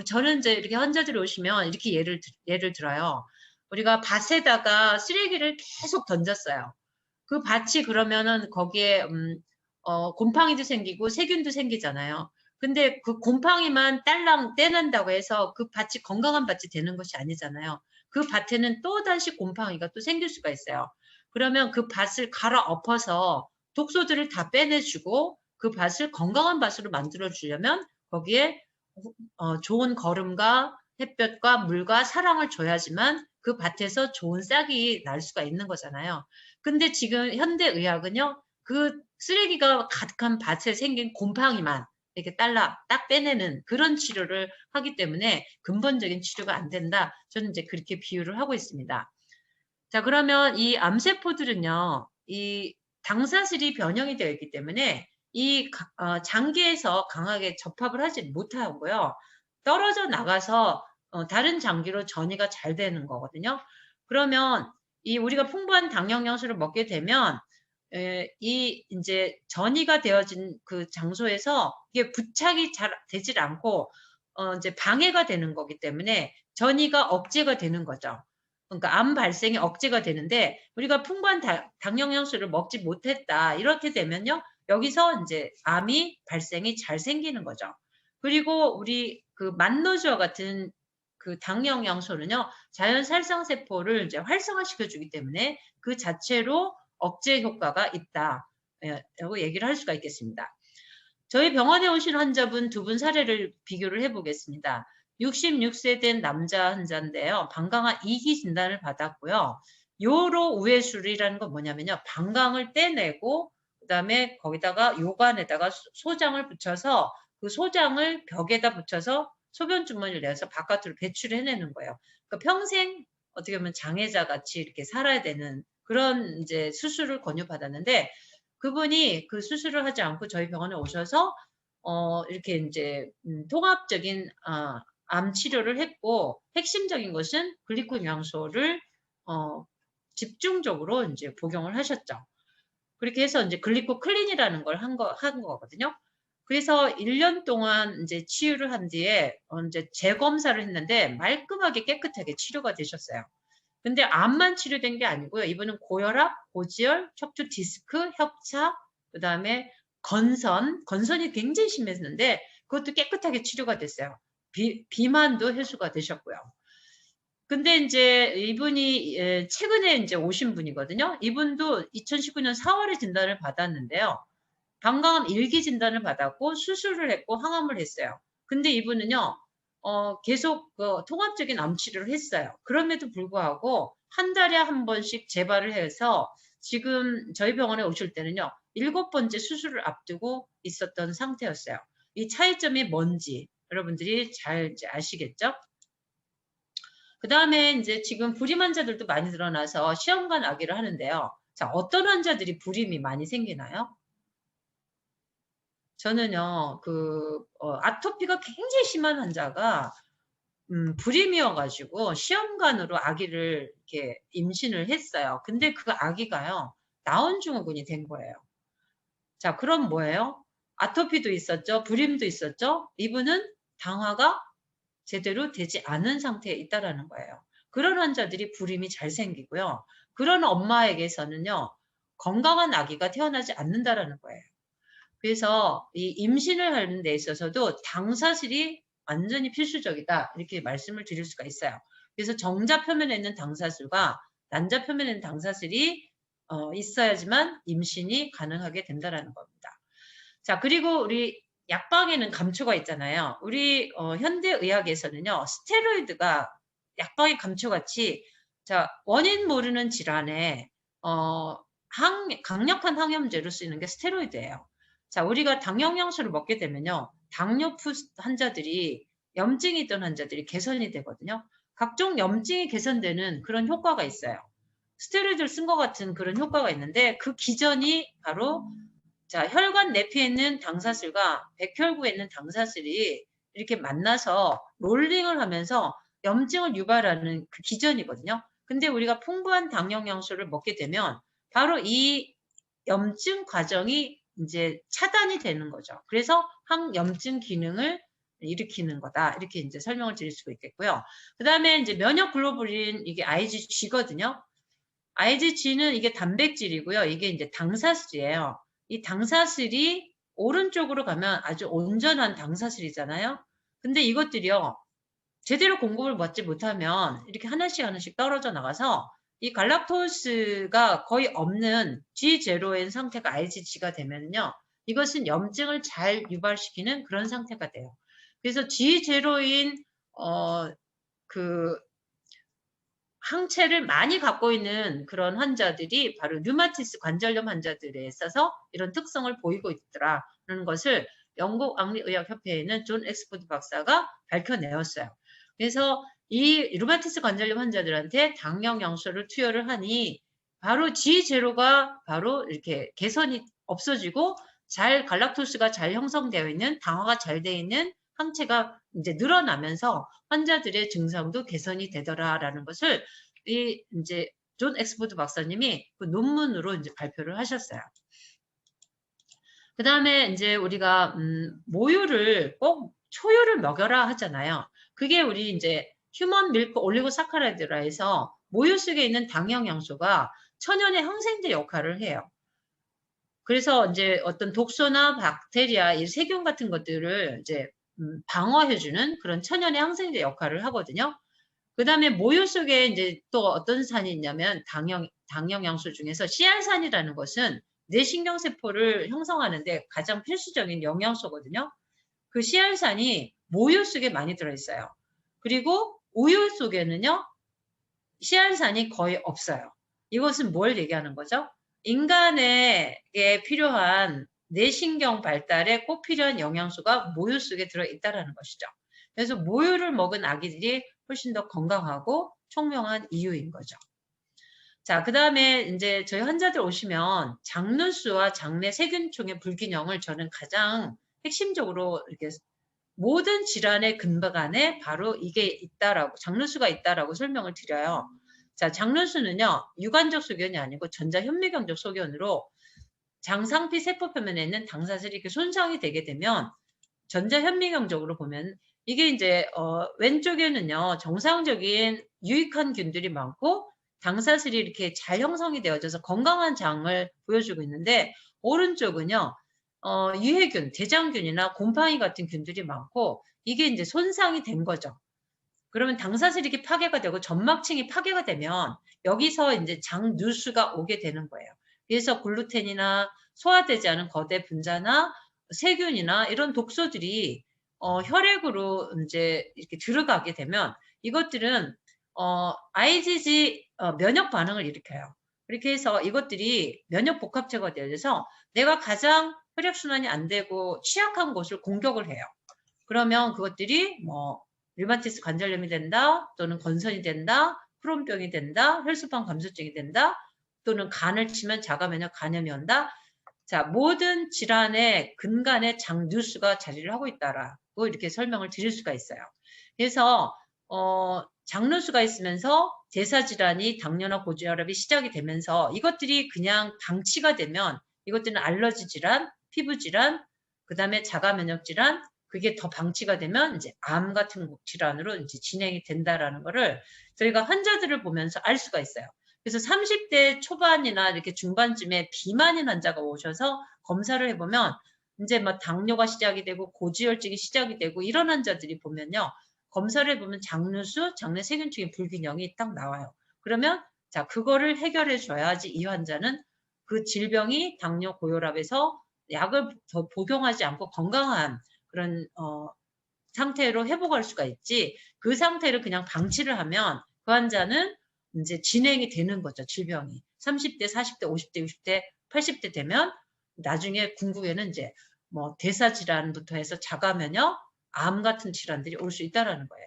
저는 이제 이렇게 환자들이 오시면 이렇게 예를 들어요. 우리가 밭에다가 쓰레기를 계속 던졌어요. 그 밭이 그러면은 거기에 곰팡이도 생기고 세균도 생기잖아요. 근데 그 곰팡이만 딸랑 떼낸다고 해서 그 밭이 건강한 밭이 되는 것이 아니잖아요. 그 밭에는 또다시 곰팡이가 또 생길 수가 있어요. 그러면 그 밭을 갈아엎어서 독소들을 다 빼내주고 그 밭을 건강한 밭으로 만들어 주려면 거기에 좋은 거름과 햇볕과 물과 사랑을 줘야지만 그 밭에서 좋은 싹이 날 수가 있는 거잖아요. 근데 지금 현대의학은요, 그 쓰레기가 가득한 밭에 생긴 곰팡이만 이렇게 딱 빼내는 그런 치료를 하기 때문에 근본적인 치료가 안 된다. 저는 이제 그렇게 비유를 하고 있습니다. 자, 그러면 이 암세포들은요, 이 당사슬이 변형이 되어 있기 때문에 이 장기에서 강하게 접합을 하지 못하고요. 떨어져 나가서 다른 장기로 전이가 잘 되는 거거든요. 그러면 이 우리가 풍부한 당영양소를 먹게 되면 이 이제 전이가 되어진 그 장소에서 이게 부착이 잘 되질 않고 이제 방해가 되는 거기 때문에 전이가 억제가 되는 거죠. 그러니까 암 발생이 억제가 되는데 우리가 풍부한 당 영양소를 먹지 못했다. 이렇게 되면요. 여기서 이제 암이 발생이 잘 생기는 거죠. 그리고 우리 그 만노주와 같은 그 당 영양소는요. 자연 살상 세포를 이제 활성화시켜 주기 때문에 그 자체로 억제 효과가 있다. 라고 얘기를 할 수가 있겠습니다. 저희 병원에 오신 환자분 두 분 사례를 비교를 해보겠습니다. 66세 된 남자 환자인데요. 방광암 2기 진단을 받았고요. 요로 우회술이라는 건 뭐냐면요. 방광을 떼내고 그다음에 거기다가 요관에다가 소장을 붙여서 그 소장을 벽에다 붙여서 소변 주머니를 내서 바깥으로 배출해내는 거예요. 그러니까 평생 어떻게 보면 장애자 같이 이렇게 살아야 되는 그런 이제 수술을 권유받았는데 그분이 그 수술을 하지 않고 저희 병원에 오셔서 이렇게 이제 통합적인 암 치료를 했고 핵심적인 것은 글리콘 영양소를 집중적으로 이제 복용을 하셨죠. 그렇게 해서 이제 글리코 클린이라는 걸 한 거거든요. 그래서 1년 동안 이제 치유를 한 뒤에 이제 재검사를 했는데 말끔하게 깨끗하게 치료가 되셨어요. 근데 암만 치료된 게 아니고요. 이분은 고혈압, 고지혈, 척추 디스크, 협착, 그다음에 건선이 굉장히 심했는데 그것도 깨끗하게 치료가 됐어요. 비만도 해소가 되셨고요. 근데 이제 이분이 최근에 이제 오신 분이거든요. 이분도 2019년 4월에 진단을 받았는데요. 방광암 1기 진단을 받았고 수술을 했고 항암을 했어요. 근데 이분은요. 계속 통합적인 암 치료를 했어요. 그럼에도 불구하고 한 달에 한 번씩 재발을 해서 지금 저희 병원에 오실 때는요. 7번째 수술을 앞두고 있었던 상태였어요. 이 차이점이 뭔지 여러분들이 잘 이제 아시겠죠? 그다음에 이제 지금 불임 환자들도 많이 늘어나서 시험관 아기를 하는데요. 자, 어떤 환자들이 불임이 많이 생기나요? 저는요. 아토피가 굉장히 심한 환자가 불임이어 가지고 시험관으로 아기를 이렇게 임신을 했어요. 근데 그 아기가요. 나온 증후군이 된 거예요. 자, 그럼 뭐예요? 아토피도 있었죠. 불임도 있었죠. 이분은 당화가 제대로 되지 않은 상태에 있다라는 거예요. 그런 환자들이 불임이 잘 생기고요. 그런 엄마에게서는요. 건강한 아기가 태어나지 않는다라는 거예요. 그래서 이 임신을 하는 데 있어서도 당사슬이 완전히 필수적이다. 이렇게 말씀을 드릴 수가 있어요. 그래서 정자 표면에 있는 당사술과 난자 표면에 있는 당사술이 있어야지만 임신이 가능하게 된다라는 겁니다. 자, 그리고 우리 약방에는 감초가 있잖아요. 우리 현대의학에서는요, 스테로이드가 약방의 감초같이 자, 원인 모르는 질환에 강력한 항염제로 쓰이는 게 스테로이드예요. 자, 우리가 당영양소를 먹게 되면요, 당뇨프 환자들이 염증이 있던 환자들이 개선이 되거든요. 각종 염증이 개선되는 그런 효과가 있어요. 스테로이드를 쓴 것 같은 그런 효과가 있는데 그 기전이 바로 자, 혈관 내피에 있는 당사슬과 백혈구에 있는 당사슬이 이렇게 만나서 롤링을 하면서 염증을 유발하는 그 기전이거든요. 근데 우리가 풍부한 당영양소를 먹게 되면 바로 이 염증 과정이 이제 차단이 되는 거죠. 그래서 항염증 기능을 일으키는 거다. 이렇게 이제 설명을 드릴 수가 있겠고요. 그 다음에 이제 면역 글로불린 이게 IgG거든요. IgG는 이게 단백질이고요. 이게 이제 당사슬이에요. 이 당사슬이 오른쪽으로 가면 아주 온전한 당사슬이잖아요. 근데 이것들이요. 제대로 공급을 받지 못하면 이렇게 하나씩 떨어져 나가서 이 갈락토스가 거의 없는 G0인 상태가 IgG가 되면요. 이것은 염증을 잘 유발시키는 그런 상태가 돼요. 그래서 G0인 그 항체를 많이 갖고 있는 그런 환자들이 바로 류마티스 관절염 환자들에 있어서 이런 특성을 보이고 있더라는 것을 영국 앙리의학협회에는 존 엑스포드 박사가 밝혀내었어요. 그래서 이 류마티스 관절염 환자들한테 당영양소를 투여를 하니 바로 G0가 바로 이렇게 개선이 없어지고 잘 갈락토스가 잘 형성되어 있는 당화가 잘 되어 있는 항체가 이제 늘어나면서 환자들의 증상도 개선이 되더라라는 것을 이 이제 존 엑스포드 박사님이 그 논문으로 이제 발표를 하셨어요. 그 다음에 이제 우리가 모유를 꼭 초유를 먹여라 하잖아요. 그게 우리 이제 휴먼 밀크 올리고사카라이드라 해서 모유 속에 있는 당영양소가 천연의 항생제 역할을 해요. 그래서 이제 어떤 독소나 박테리아, 이 세균 같은 것들을 이제 방어해주는 그런 천연의 항생제 역할을 하거든요. 그 다음에 모유 속에 이제 또 어떤 산이 있냐면 당영양소 중에서 씨알산이라는 것은 뇌신경세포를 형성하는데 가장 필수적인 영양소거든요. 그 씨알산이 모유 속에 많이 들어있어요. 그리고 우유 속에는요, 씨알산이 거의 없어요. 이것은 뭘 얘기하는 거죠? 인간에게 필요한 뇌신경 발달에 꼭 필요한 영양소가 모유 속에 들어있다는 것이죠. 그래서 모유를 먹은 아기들이 훨씬 더 건강하고 총명한 이유인 거죠. 자, 그 다음에 이제 저희 환자들 오시면 장누수와 장내 세균총의 불균형을 저는 가장 핵심적으로 이렇게 모든 질환의 근간에 바로 이게 있다라고, 장누수가 있다라고 설명을 드려요. 자, 장누수는요, 유관적 소견이 아니고 전자현미경적 소견으로 장상피 세포 표면에 있는 당사슬이 이렇게 손상이 되게 되면 전자현미경적으로 보면 이게 이제 왼쪽에는요 정상적인 유익한 균들이 많고 당사슬이 이렇게 잘 형성이 되어져서 건강한 장을 보여주고 있는데 오른쪽은요 유해균, 대장균이나 곰팡이 같은 균들이 많고 이게 이제 손상이 된 거죠. 그러면 당사슬이 이렇게 파괴가 되고 점막층이 파괴가 되면 여기서 이제 장누수가 오게 되는 거예요. 그래서 글루텐이나 소화되지 않은 거대 분자나 세균이나 이런 독소들이 혈액으로 이제 이렇게 들어가게 되면 이것들은 IgG 면역 반응을 일으켜요. 그렇게 해서 이것들이 면역 복합체가 되어서 내가 가장 혈액순환이 안 되고 취약한 곳을 공격을 해요. 그러면 그것들이 뭐 류마티스 관절염이 된다, 또는 건선이 된다, 크론병이 된다, 혈소판 감소증이 된다, 또는 간을 치면 자가면역 간염이 온다. 자, 모든 질환의 근간에 장누수가 자리를 하고 있다라고 이렇게 설명을 드릴 수가 있어요. 그래서 장누수가 있으면서 대사질환이 당뇨나 고지혈압이 시작이 되면서 이것들이 그냥 방치가 되면 이것들은 알러지 질환, 피부 질환, 그 다음에 자가면역 질환, 그게 더 방치가 되면 이제 암 같은 질환으로 이제 진행이 된다라는 거를 저희가 환자들을 보면서 알 수가 있어요. 그래서 30대 초반이나 이렇게 중반쯤에 비만인 환자가 오셔서 검사를 해보면 이제 막 당뇨가 시작이 되고 고지혈증이 시작이 되고 이런 환자들이 보면요. 검사를 해보면 장누수, 장내 세균층의 불균형이 딱 나와요. 그러면 자, 그거를 해결해 줘야지 이 환자는 그 질병이 당뇨 고혈압에서 약을 더 복용하지 않고 건강한 그런 상태로 회복할 수가 있지. 그 상태를 그냥 방치를 하면 그 환자는 이제 진행이 되는 거죠. 질병이. 30대, 40대, 50대, 60대, 80대 되면 나중에 궁극에는 이제 뭐 대사 질환부터 해서 자가 면역, 암 같은 질환들이 올 수 있다라는 거예요.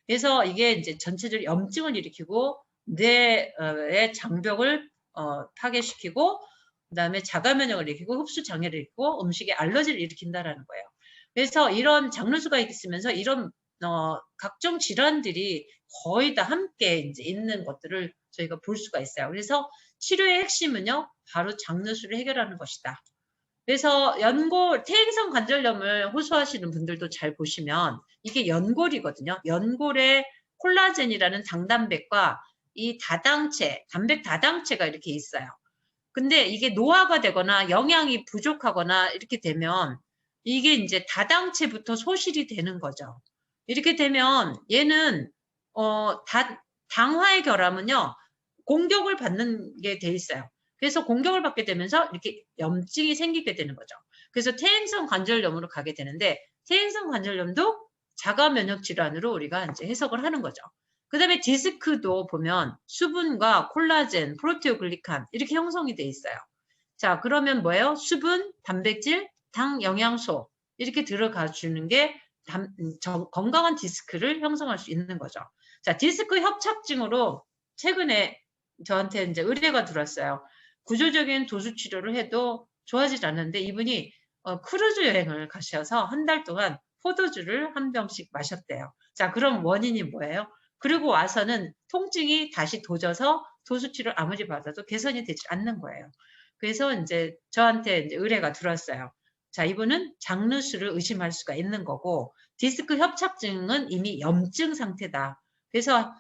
그래서 이게 이제 전체적으로 염증을 일으키고 뇌의 장벽을 파괴시키고 그다음에 자가 면역을 일으키고 흡수 장애를 일으키고 음식에 알러지를 일으킨다라는 거예요. 그래서 이런 장르수가 있으면서 이런 각종 질환들이 거의 다 함께 이제 있는 것들을 저희가 볼 수가 있어요. 그래서 치료의 핵심은요, 바로 장르수를 해결하는 것이다. 그래서 퇴행성 관절염을 호소하시는 분들도 잘 보시면 이게 연골이거든요. 연골에 콜라겐이라는 당단백과 이 다당체, 단백 다당체가 이렇게 있어요. 근데 이게 노화가 되거나 영양이 부족하거나 이렇게 되면 이게 이제 다당체부터 소실이 되는 거죠. 이렇게 되면 얘는 당화의 결함은요 공격을 받는 게 돼 있어요. 그래서 공격을 받게 되면서 이렇게 염증이 생기게 되는 거죠. 그래서 퇴행성 관절염으로 가게 되는데 퇴행성 관절염도 자가 면역 질환으로 우리가 이제 해석을 하는 거죠. 그 다음에 디스크도 보면 수분과 콜라겐, 프로테오글리칸 이렇게 형성이 돼 있어요. 자, 그러면 뭐예요? 수분, 단백질, 당, 영양소 이렇게 들어가 주는 게 건강한 디스크를 형성할 수 있는 거죠. 자, 디스크 협착증으로 최근에 저한테 이제 의뢰가 들어왔어요. 구조적인 도수 치료를 해도 좋아지지 않는데 이분이 크루즈 여행을 가셔서 한 달 동안 포도주를 한 병씩 마셨대요. 자, 그럼 원인이 뭐예요? 그리고 와서는 통증이 다시 도져서 도수 치료를 아무리 받아도 개선이 되지 않는 거예요. 그래서 이제 저한테 이제 의뢰가 들어왔어요. 자, 이분은 장르수를 의심할 수가 있는 거고 디스크 협착증은 이미 염증 상태다. 그래서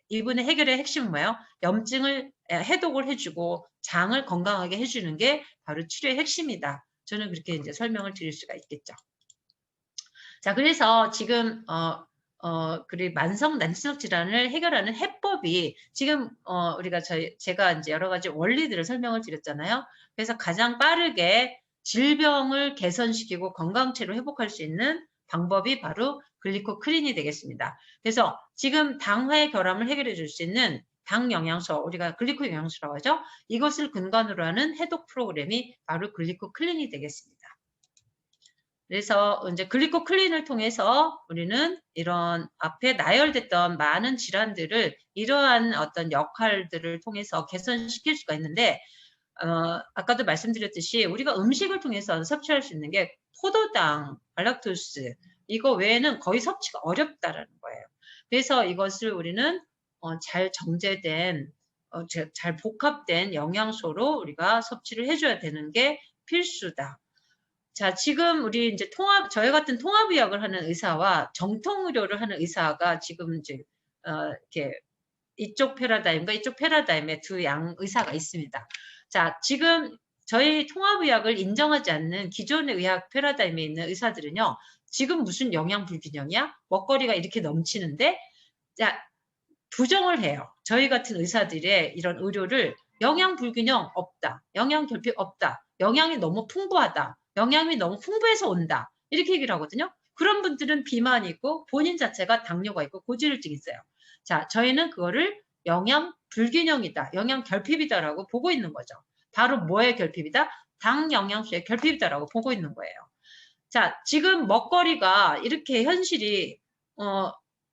이분의 해결의 핵심은 뭐예요? 염증을 해독을 해주고 장을 건강하게 해주는 게 바로 치료의 핵심이다. 저는 그렇게 이제 설명을 드릴 수가 있겠죠. 자, 그래서 지금 그리고 만성 난치성 질환을 해결하는 해법이 지금 제가 이제 여러 가지 원리들을 설명을 드렸잖아요. 그래서 가장 빠르게 질병을 개선시키고 건강체로 회복할 수 있는 방법이 바로 글리코크린이 되겠습니다. 그래서 지금 당화의 결함을 해결해 줄 수 있는 당 영양소, 우리가 글리코 영양소라고 하죠. 이것을 근간으로 하는 해독 프로그램이 바로 글리코클린이 되겠습니다. 그래서 이제 글리코클린을 통해서 우리는 이런 앞에 나열됐던 많은 질환들을 이러한 어떤 역할들을 통해서 개선시킬 수가 있는데 아까도 말씀드렸듯이 우리가 음식을 통해서 섭취할 수 있는 게 포도당, 갈락토스 이거 외에는 거의 섭취가 어렵다라는 거예요. 그래서 이것을 우리는 잘 정제된 잘 복합된 영양소로 우리가 섭취를 해줘야 되는 게 필수다. 자, 지금 우리 이제 저희 같은 통합의학을 하는 의사와 정통의료를 하는 의사가 지금 이제, 이렇게 이쪽 패러다임과 이쪽 패러다임의 두 양 의사가 있습니다. 자, 지금 저희 통합의학을 인정하지 않는 기존의 의학 패러다임에 있는 의사들은요, 지금 무슨 영양 불균형이야? 먹거리가 이렇게 넘치는데, 자, 부정을 해요. 저희 같은 의사들의 이런 의료를 영양 불균형 없다. 영양 결핍 없다. 영양이 너무 풍부하다. 영양이 너무 풍부해서 온다. 이렇게 얘기를 하거든요. 그런 분들은 비만이 있고 본인 자체가 당뇨가 있고 고지혈증이 있어요. 자, 저희는 그거를 영양 불균형이다. 영양 결핍이다라고 보고 있는 거죠. 바로 뭐의 결핍이다? 당 영양소의 결핍이다라고 보고 있는 거예요. 자, 지금 먹거리가 이렇게 현실이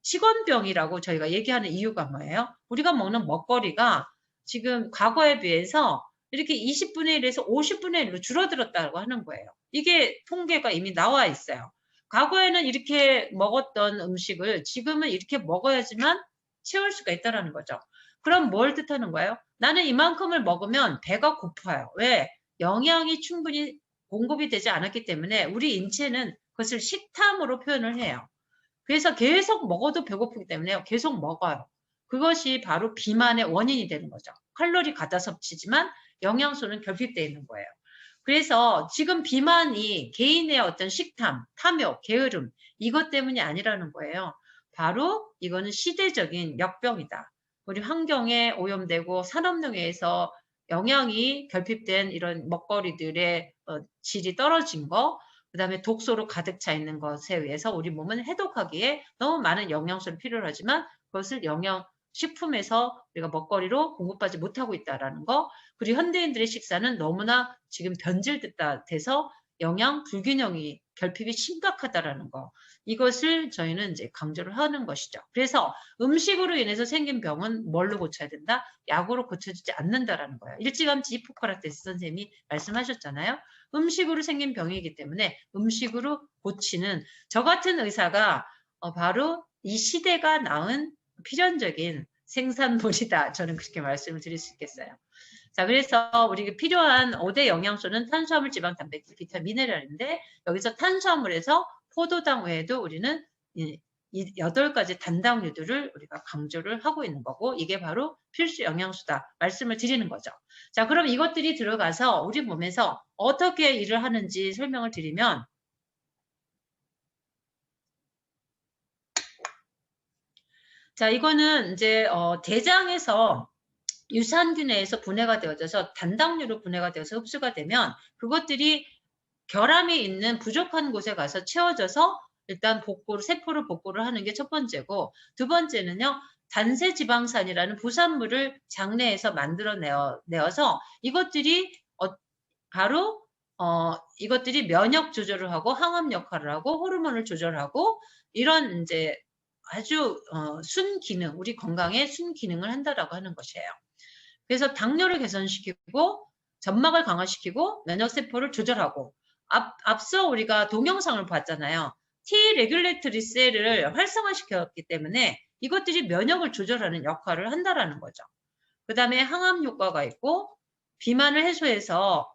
식원병이라고 저희가 얘기하는 이유가 뭐예요? 우리가 먹는 먹거리가 지금 과거에 비해서 이렇게 20분의 1에서 50분의 1로 줄어들었다고 하는 거예요. 이게 통계가 이미 나와 있어요. 과거에는 이렇게 먹었던 음식을 지금은 이렇게 먹어야지만 채울 수가 있다는 거죠. 그럼 뭘 뜻하는 거예요? 나는 이만큼을 먹으면 배가 고파요. 왜? 영양이 충분히 공급이 되지 않았기 때문에 우리 인체는 그것을 식탐으로 표현을 해요. 그래서 계속 먹어도 배고프기 때문에 계속 먹어요. 그것이 바로 비만의 원인이 되는 거죠. 칼로리 가다 섭취지만 영양소는 결핍되어 있는 거예요. 그래서 지금 비만이 개인의 어떤 식탐, 탐욕, 게으름 이것 때문이 아니라는 거예요. 바로 이거는 시대적인 역병이다. 우리 환경에 오염되고 산업농해에서 영양이 결핍된 이런 먹거리들의 질이 떨어진 거, 그 다음에 독소로 가득 차 있는 것에 의해서 우리 몸은 해독하기에 너무 많은 영양소를 필요로 하지만 그것을 식품에서 우리가 먹거리로 공급하지 못하고 있다는 거, 그리고 현대인들의 식사는 너무나 지금 변질됐다 돼서 영양 불균형이 결핍이 심각하다라는 거, 이것을 저희는 이제 강조를 하는 것이죠. 그래서 음식으로 인해서 생긴 병은 뭘로 고쳐야 된다? 약으로 고쳐지지 않는다라는 거예요. 일찌감치 히포크라테스 선생님이 말씀하셨잖아요. 음식으로 생긴 병이기 때문에 음식으로 고치는, 저 같은 의사가 바로 이 시대가 낳은 필연적인 생산물이다. 저는 그렇게 말씀을 드릴 수 있겠어요. 자, 그래서 우리가 필요한 5대 영양소는 탄수화물, 지방, 단백질, 비타민, 미네랄인데 여기서 탄수화물에서 포도당 외에도 우리는 이 8가지 단당류들을 우리가 강조를 하고 있는 거고, 이게 바로 필수 영양소다 말씀을 드리는 거죠. 자, 그럼 이것들이 들어가서 우리 몸에서 어떻게 일을 하는지 설명을 드리면, 자, 이거는 이제 대장에서 유산균 내에서 분해가 되어져서 단당류로 분해가 되어서 흡수가 되면 그것들이 결함이 있는 부족한 곳에 가서 채워져서 일단 세포를 복구를 하는 게 첫 번째고, 두 번째는요, 단세지방산이라는 부산물을 장내에서 만들어내어서 이것들이 바로 이것들이 면역 조절을 하고 항암 역할을 하고 호르몬을 조절하고 이런 이제 아주 순기능, 우리 건강의 순기능을 한다라고 하는 것이에요. 그래서 당뇨를 개선시키고 점막을 강화시키고 면역세포를 조절하고, 앞서 우리가 동영상을 봤잖아요. T 레귤레이터리 셀을 활성화시켰기 때문에 이것들이 면역을 조절하는 역할을 한다라는 거죠. 그 다음에 항암 효과가 있고, 비만을 해소해서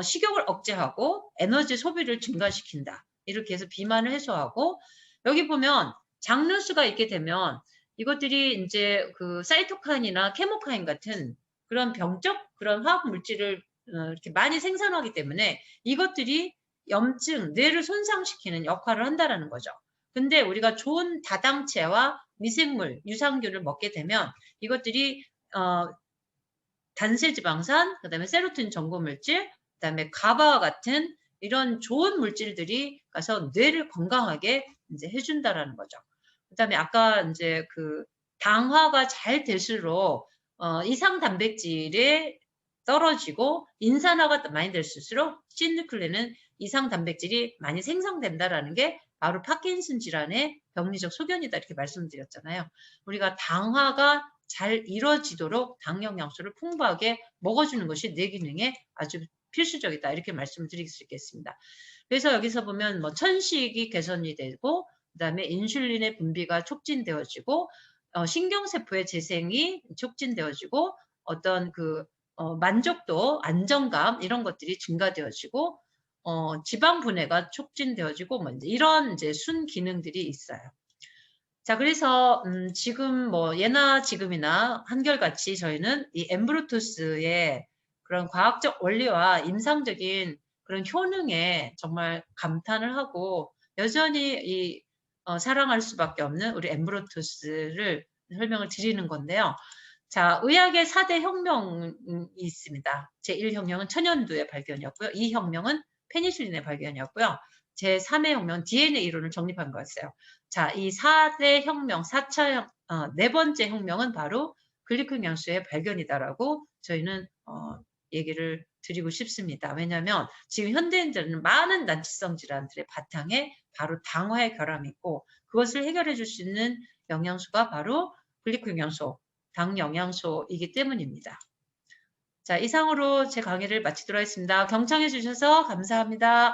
식욕을 억제하고 에너지 소비를 증가시킨다. 이렇게 해서 비만을 해소하고, 여기 보면 장누수가 있게 되면 이것들이 이제 그 사이토카인이나 케모카인 같은 그런 병적 그런 화학 물질을 이렇게 많이 생산하기 때문에 이것들이 염증, 뇌를 손상시키는 역할을 한다라는 거죠. 근데 우리가 좋은 다당체와 미생물, 유산균을 먹게 되면 이것들이 단세지방산, 그다음에 세로토닌 전고물질, 그다음에 가바와 같은 이런 좋은 물질들이 가서 뇌를 건강하게 이제 해준다라는 거죠. 그다음에 아까 이제 그 당화가 잘 될수록 이상 단백질이 떨어지고 인산화가 많이 될수록 시누클린은 이상 단백질이 많이 생성된다라는 게 바로 파킨슨 질환의 병리적 소견이다 이렇게 말씀드렸잖아요. 우리가 당화가 잘 이루어지도록 당 영양소를 풍부하게 먹어주는 것이 뇌 기능에 아주 필수적이다 이렇게 말씀을 드릴 수 있겠습니다. 그래서 여기서 보면 뭐 천식이 개선이 되고, 그다음에 인슐린의 분비가 촉진되어지고, 신경세포의 재생이 촉진되어지고, 어떤 그 만족도, 안정감 이런 것들이 증가되어지고, 지방 분해가 촉진되어지고, 뭐 이런 이제 순 기능들이 있어요. 자, 그래서 지금 뭐 예나 지금이나 한결같이 저희는 이 엠브루토스의 그런 과학적 원리와 임상적인 그런 효능에 정말 감탄을 하고 여전히 이 사랑할 수밖에 없는 우리 엠브루토스를 설명을 드리는 건데요. 자, 의학의 4대 혁명이 있습니다. 제1혁명은 천연두의 발견이었고요. 2혁명은 페니실린의 발견이었고요. 제3의 혁명은 DNA 이론을 정립한 거였어요. 자, 이 4대 혁명, 4차 네 번째 혁명은 바로 글리코영양소의 발견이다라고 저희는 얘기를 드리고 싶습니다. 왜냐하면 지금 현대인들은 많은 난치성 질환들의 바탕에 바로 당화의 결함이 있고, 그것을 해결해 줄 수 있는 영양소가 바로 글리코영양소, 당 영양소이기 때문입니다. 자, 이상으로 제 강의를 마치도록 하겠습니다. 경청해 주셔서 감사합니다.